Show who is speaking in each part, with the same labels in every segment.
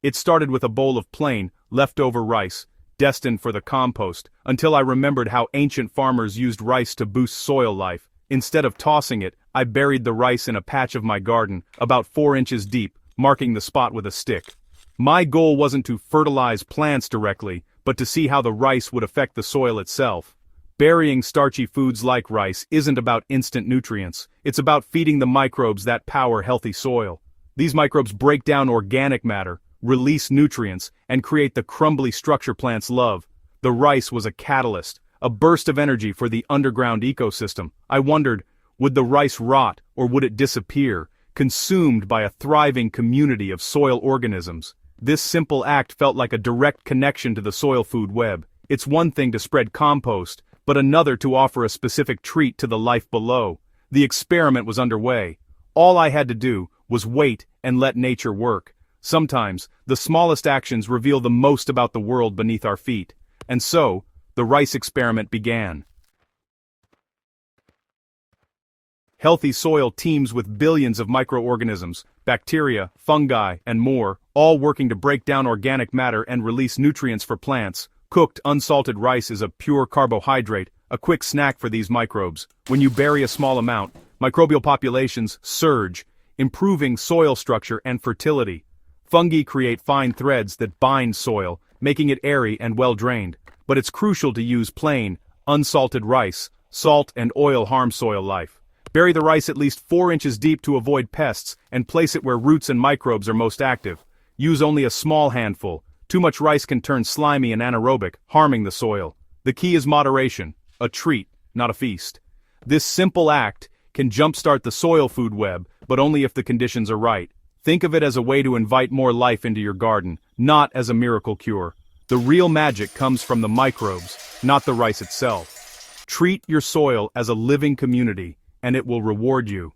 Speaker 1: It started with a bowl of plain, leftover rice, destined for the compost, until I remembered how ancient farmers used rice to boost soil life. Instead of tossing it, I buried the rice in a patch of my garden, about 4 inches deep, marking the spot with a stick. My goal wasn't to fertilize plants directly, but to see how the rice would affect the soil itself. Burying starchy foods like rice isn't about instant nutrients, it's about feeding the microbes that power healthy soil. These microbes break down organic matter, release nutrients, and create the crumbly structure plants love. The rice was a catalyst, a burst of energy for the underground ecosystem. I wondered, would the rice rot or would it disappear, consumed by a thriving community of soil organisms? This simple act felt like a direct connection to the soil food web. It's one thing to spread compost, but another to offer a specific treat to the life below. The experiment was underway. All I had to do was wait and let nature work. Sometimes, the smallest actions reveal the most about the world beneath our feet. And so, the rice experiment began. Healthy soil teems with billions of microorganisms, bacteria, fungi, and more, all working to break down organic matter and release nutrients for plants. Cooked, unsalted rice is a pure carbohydrate, a quick snack for these microbes. When you bury a small amount, microbial populations surge, improving soil structure and fertility. Fungi create fine threads that bind soil, making it airy and well-drained. But it's crucial to use plain, unsalted rice. Salt and oil harm soil life. Bury the rice at least 4 inches deep to avoid pests, and place it where roots and microbes are most active. Use only a small handful. Too much rice can turn slimy and anaerobic, harming the soil. The key is moderation, a treat, not a feast. This simple act can jumpstart the soil food web, but only if the conditions are right. Think of it as a way to invite more life into your garden, not as a miracle cure. The real magic comes from the microbes, not the rice itself. Treat your soil as a living community, and it will reward you.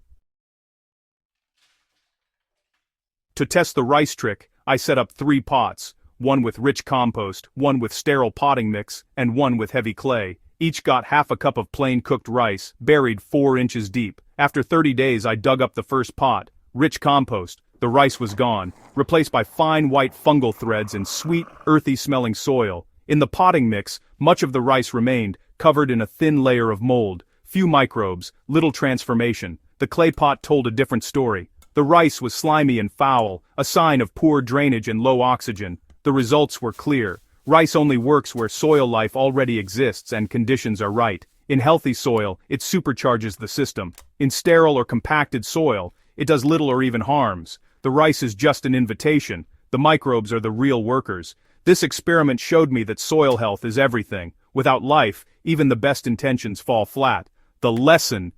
Speaker 1: To test the rice trick, I set up 3 pots. One with rich compost, one with sterile potting mix, and one with heavy clay. Each got half a cup of plain cooked rice, buried 4 inches deep. After 30 days I dug up the first pot. Rich compost. The rice was gone, replaced by fine white fungal threads and sweet, earthy-smelling soil. In the potting mix, much of the rice remained, covered in a thin layer of mold. Few microbes, little transformation. The clay pot told a different story. The rice was slimy and foul, a sign of poor drainage and low oxygen. The results were clear. Rice only works where soil life already exists and conditions are right. In healthy soil, it supercharges the system. In sterile or compacted soil, it does little or even harms. The rice is just an invitation. The microbes are the real workers. This experiment showed me that soil health is everything. Without life, even the best intentions fall flat. The lesson: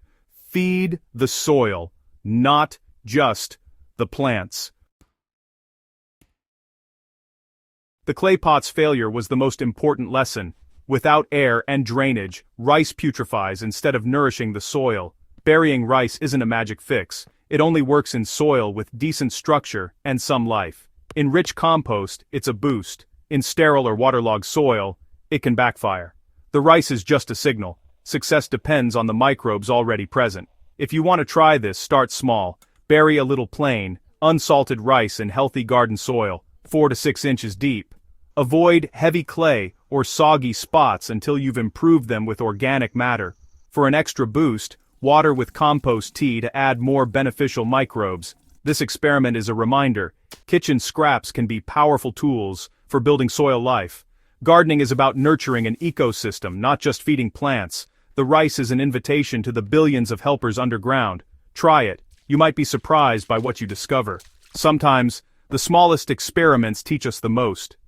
Speaker 1: feed the soil, not just the plants. The clay pot's failure was the most important lesson. Without air and drainage, rice putrefies instead of nourishing the soil. Burying rice isn't a magic fix. It only works in soil with decent structure and some life. In rich compost, it's a boost. In sterile or waterlogged soil, it can backfire. The rice is just a signal. Success depends on the microbes already present. If you want to try this, start small. Bury a little plain, unsalted rice in healthy garden soil, 4 to 6 inches deep. Avoid heavy clay or soggy spots until you've improved them with organic matter. For an extra boost, water with compost tea to add more beneficial microbes. This experiment is a reminder. Kitchen scraps can be powerful tools for building soil life. Gardening is about nurturing an ecosystem, not just feeding plants. The rice is an invitation to the billions of helpers underground. Try it. You might be surprised by what you discover. Sometimes, the smallest experiments teach us the most.